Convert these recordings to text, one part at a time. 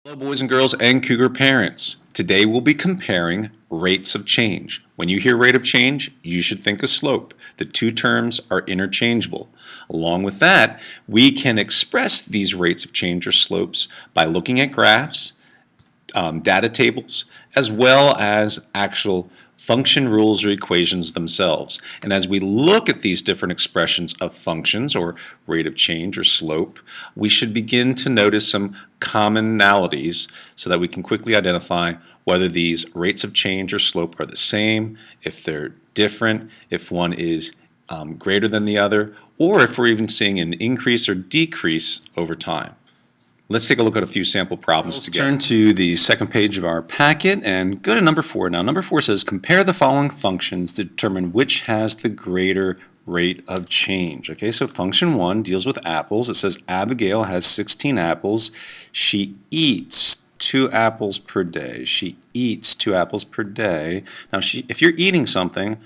Hello, boys and girls and cougar parents. Today we'll be comparing rates of change. When you hear rate of change, you should think of slope. The two terms are interchangeable. Along with that, we can express these rates of change or slopes by looking at graphs, data tables, as well as actual function rules or equations themselves. And as we look at these different expressions of functions or rate of change or slope, we should begin to notice some commonalities so that we can quickly identify whether these rates of change or slope are the same, if they're different, if one is greater than the other, or if we're even seeing an increase or decrease over time. Let's take a look at a few sample problems together. Let's turn to the second page of our packet and go to number 4. Now, number 4 says, compare the following functions to determine which has the greater rate of change. Okay, so function 1 deals with apples. It says Abigail has 16 apples. She eats 2 apples per day. She eats 2 apples per day. Now, if you're eating something,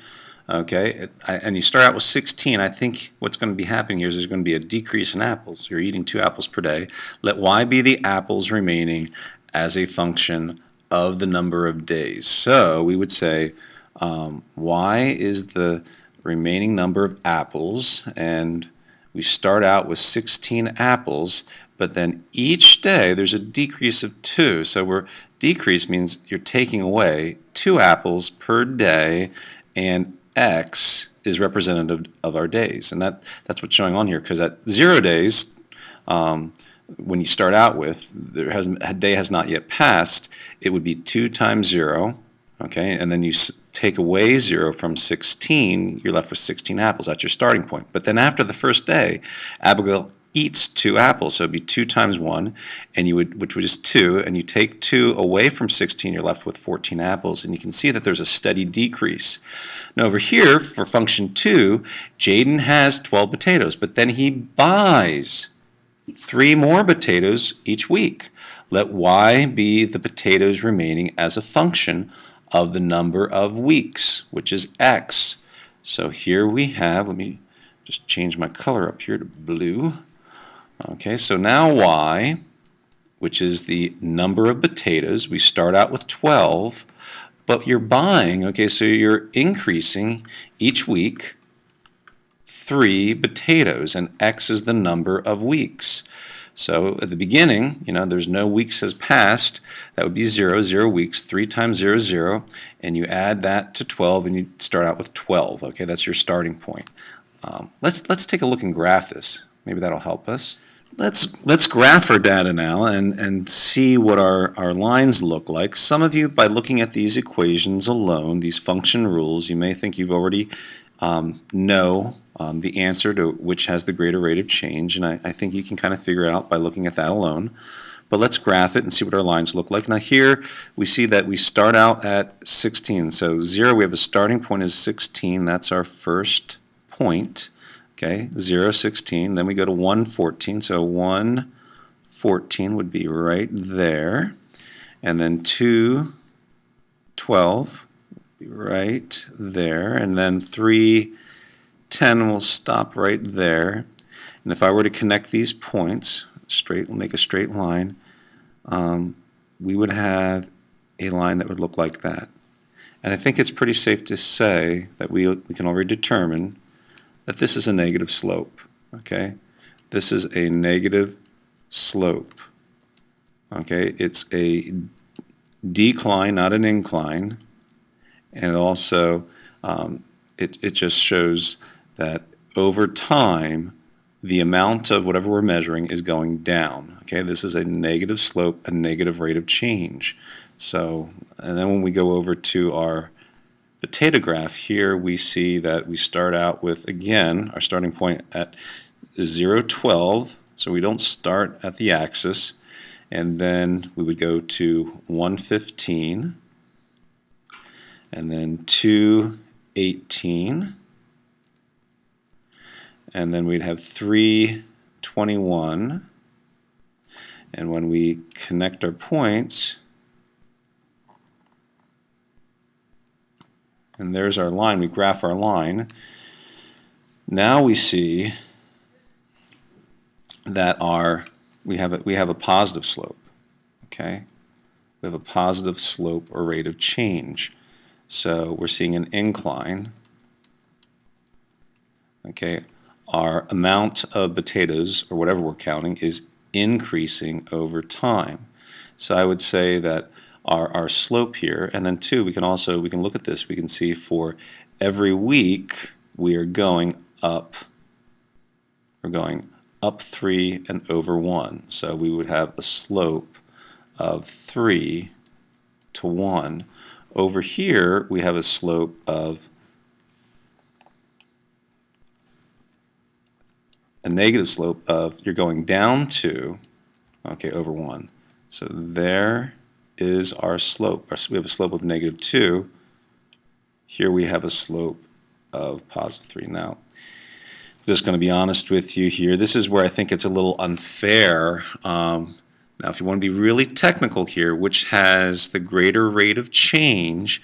okay, and you start out with 16, I think what's going to be happening here is there's going to be a decrease in apples. You're eating 2 apples per day. Let y be the apples remaining as a function of the number of days. So we would say y is the remaining number of apples, and we start out with 16 apples, but then each day there's a decrease of 2. So decrease means you're taking away 2 apples per day, and x is representative of our days, and that's what's showing on here, because at 0 days, when you start out with, a day has not yet passed, it would be 2 times 0, okay, and then you take away 0 from 16, you're left with 16 apples. That's your starting point. But then after the first day, Abigail eats 2 apples, so it'd be 2 times 1, and which was 2, and you take 2 away from 16, you're left with 14 apples, and you can see that there's a steady decrease. Now over here, for function 2, Jaden has 12 potatoes, but then he buys 3 more potatoes each week. Let y be the potatoes remaining as a function of the number of weeks, which is x. So here we have, let me just change my color up here to blue. Okay, so now y, which is the number of potatoes, we start out with 12, but you're buying, okay, so you're increasing each week 3 potatoes, and x is the number of weeks. So at the beginning, there's no weeks has passed. That would be 0, 0 weeks. 3 times 0 is 0, and you add that to 12, and you start out with 12. Okay, that's your starting point. Let's take a look and graph this. Maybe that'll help us. Let's graph our data now and see what our lines look like. Some of you, by looking at these equations alone, these function rules, you may think you've already know the answer to which has the greater rate of change, and I think you can kind of figure it out by looking at that alone. But let's graph it and see what our lines look like. Now here we see that we start out at 16. So 0, we have a starting point is 16. That's our first point. Okay, 0, 16. Then we go to 1, 14. So 1, 14 would be right there. And then 2, 12 would be right there. And then 3, 10 will stop right there. And if I were to connect these points, make a straight line, we would have a line that would look like that. And I think it's pretty safe to say that we can already determine that this is a negative slope. Okay, this is a negative slope. Okay, it's a decline, not an incline, and also it just shows that over time the amount of whatever we're measuring is going down. Okay, this is a negative slope, a negative rate of change. So, and then when we go over to our potato graph here, we see that we start out with, again, our starting point at 0, 12, so we don't start at the axis, and then we would go to 1, 15, and then 2, 18, and then we'd have 3, 21, and when we connect our points, and there's our line, we graph our line, now we see that we have a positive slope. Okay, we have a positive slope or rate of change. So we're seeing an incline. Okay, our amount of potatoes, or whatever we're counting, is increasing over time. So I would say that our slope here, and then two, we can look at this, we can see for every week we are going up. We're going up 3 and over 1. So we would have a slope of 3 to 1. Over here we have a slope of a negative slope of, you're going down 2, okay, over 1. So there is our slope. We have a slope of negative 2. Here we have a slope of positive 3. Now, just going to be honest with you here, this is where I think it's a little unfair. Now, if you want to be really technical here, which has the greater rate of change,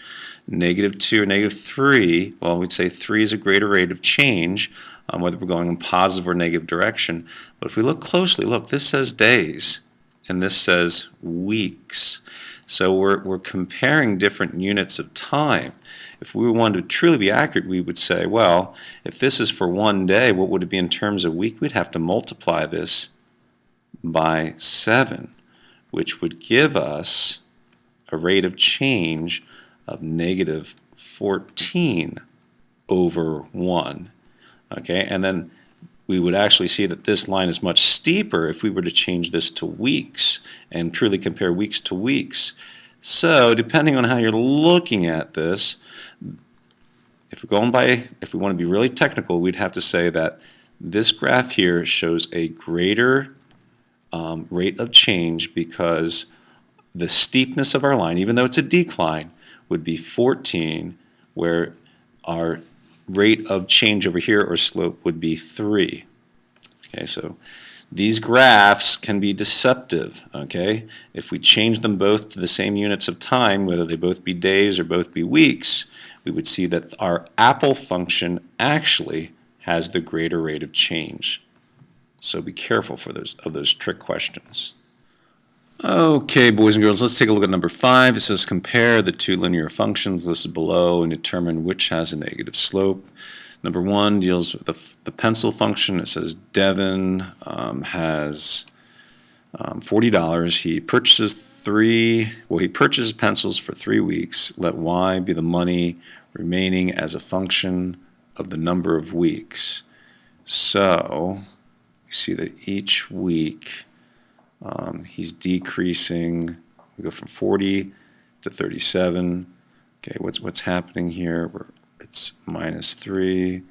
negative 2 or negative 3, well, we'd say 3 is a greater rate of change, whether we're going in positive or negative direction. But if we look closely, look, this says days, and this says weeks. So we're comparing different units of time. If we wanted to truly be accurate, we would say, well, if this is for 1 day, what would it be in terms of week? We'd have to multiply this by 7, which would give us a rate of change of negative 14 over 1. Okay, and then we would actually see that this line is much steeper if we were to change this to weeks and truly compare weeks to weeks. So depending on how you're looking at this, if we want to be really technical, we'd have to say that this graph here shows a greater rate of change because the steepness of our line, even though it's a decline, would be 14, where our rate of change over here, or slope, would be 3. Okay, so these graphs can be deceptive. Okay, if we change them both to the same units of time, whether they both be days or both be weeks, we would see that our apple function actually has the greater rate of change. So be careful for those trick questions. Okay, boys and girls, let's take a look at number 5. It says compare the two linear functions listed below and determine which has a negative slope. Number 1 deals with the pencil function. It says Devin has $40. He purchases pencils for 3 weeks. Let y be the money remaining as a function of the number of weeks. So we see that each week he's decreasing. We go from 40 to 37. Okay, what's happening here? It's minus 3,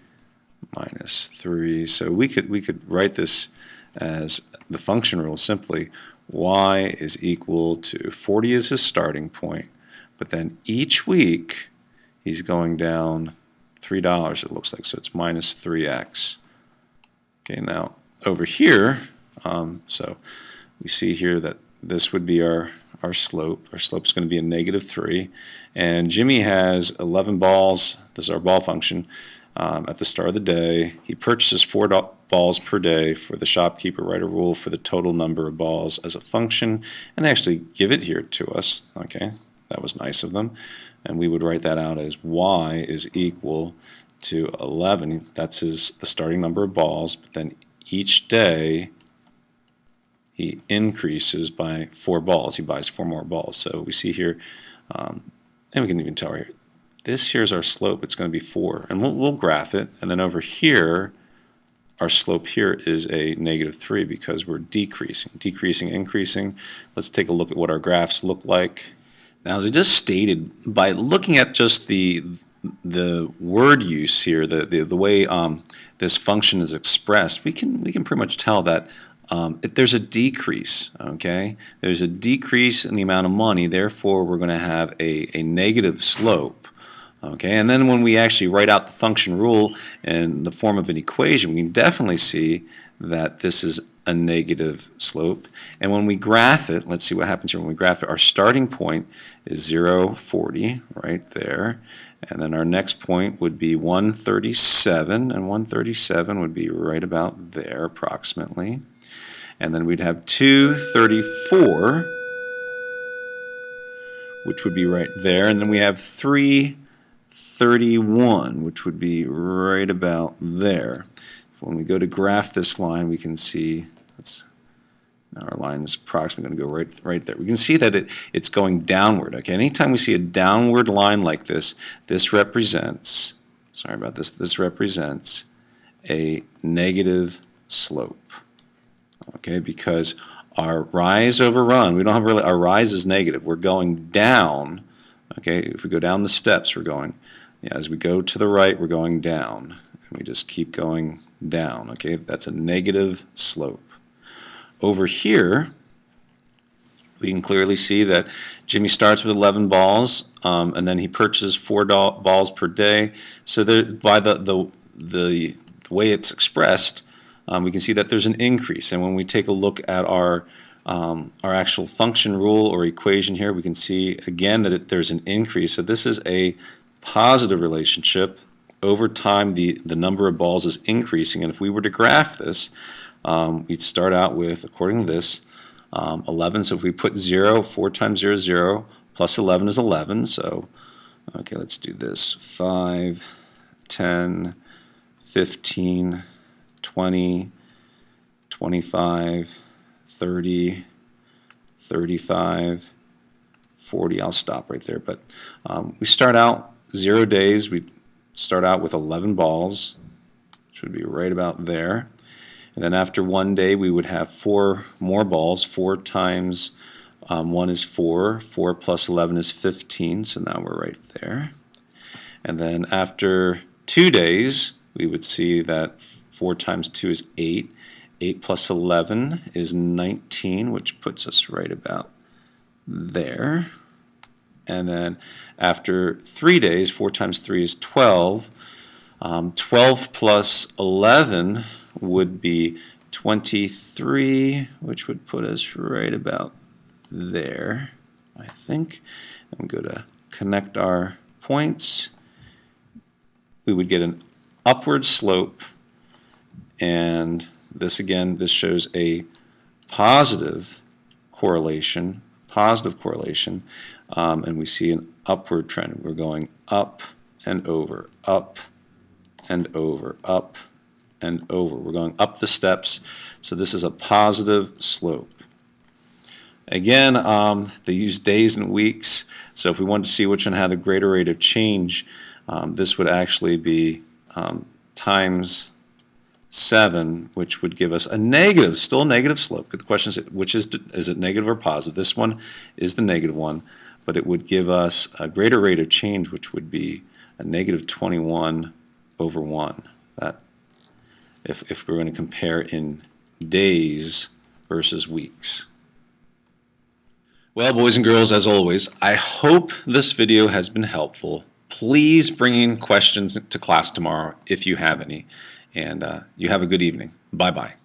minus 3. So we could write this as the function rule simply. Y is equal to 40 is his starting point, but then each week he's going down $3, it looks like, so it's minus 3x. Okay, now over here, so we see here that this would be our slope. Our slope is going to be a negative 3. And Jimmy has 11 balls. This is our ball function. At the start of the day, he purchases 4 balls per day. For the shopkeeper, write a rule for the total number of balls as a function. And they actually give it here to us. Okay, that was nice of them. And we would write that out as y is equal to 11. That's the starting number of balls. But then each day, he increases by 4 balls. He buys 4 more balls. So we see here, and we can even tell here, this here's our slope. It's going to be 4. And we'll graph it. And then over here, our slope here is a negative 3 because we're decreasing, increasing. Let's take a look at what our graphs look like. Now, as I just stated, by looking at just the word use here, the way this function is expressed, we can pretty much tell that there's a decrease. Okay, there's a decrease in the amount of money. Therefore, we're going to have a negative slope. Okay, and then when we actually write out the function rule in the form of an equation, we can definitely see that this is a negative slope. And when we graph it, let's see what happens here. When we graph it, our starting point is 0, 40, right there. And then our next point would be 137, and 137 would be right about there approximately. And then we'd have 234, which would be right there, and then we have 331, which would be right about there. When we go to graph this line, we can see now our line is approximately going to go right there. We can see that it's going downward. Okay, anytime we see a downward line like this, this represents, sorry about this, this represents a negative slope. Okay, because our rise over run, we don't have really, our rise is negative. We're going down. Okay, if we go down the steps, we're going, as we go to the right, we're going down. And we just keep going down. Okay, that's a negative slope. Over here, we can clearly see that Jimmy starts with 11 balls, and then he purchases 4 balls per day. So there, by the way it's expressed, we can see that there's an increase. And when we take a look at our actual function rule or equation here, we can see again that there's an increase. So this is a positive relationship. Over time, the number of balls is increasing. And if we were to graph this, we'd start out with, according to this, 11. So if we put 0, 4 times 0 is 0, plus 11 is 11. So, okay, let's do this. 5, 10, 15, 20, 25, 30, 35, 40. I'll stop right there. But we start out 0 days. We start out with 11 balls, which would be right about there. And then after 1 day, we would have 4 more balls. 4 times 1 is 4. 4 plus 11 is 15. So now we're right there. And then after 2 days, we would see that 4 times 2 is 8. 8 plus 11 is 19, which puts us right about there. And then after 3 days, 4 times 3 is 12. 12 plus 11 would be 23, which would put us right about there, I think. And we go to connect our points. We would get an upward slope, and this again, this shows a positive correlation, and we see an upward trend. We're going up and over, up and over, up and over. We're going up the steps, so this is a positive slope. Again, they use days and weeks, so if we wanted to see which one had a greater rate of change, this would actually be times 7, which would give us a negative, still a negative slope. The question is, which is it negative or positive? This one is the negative one, but it would give us a greater rate of change, which would be a negative 21 over 1. That, if we're going to compare in days versus weeks. Well, boys and girls, as always, I hope this video has been helpful. Please bring in questions to class tomorrow if you have any. And you have a good evening. Bye-bye.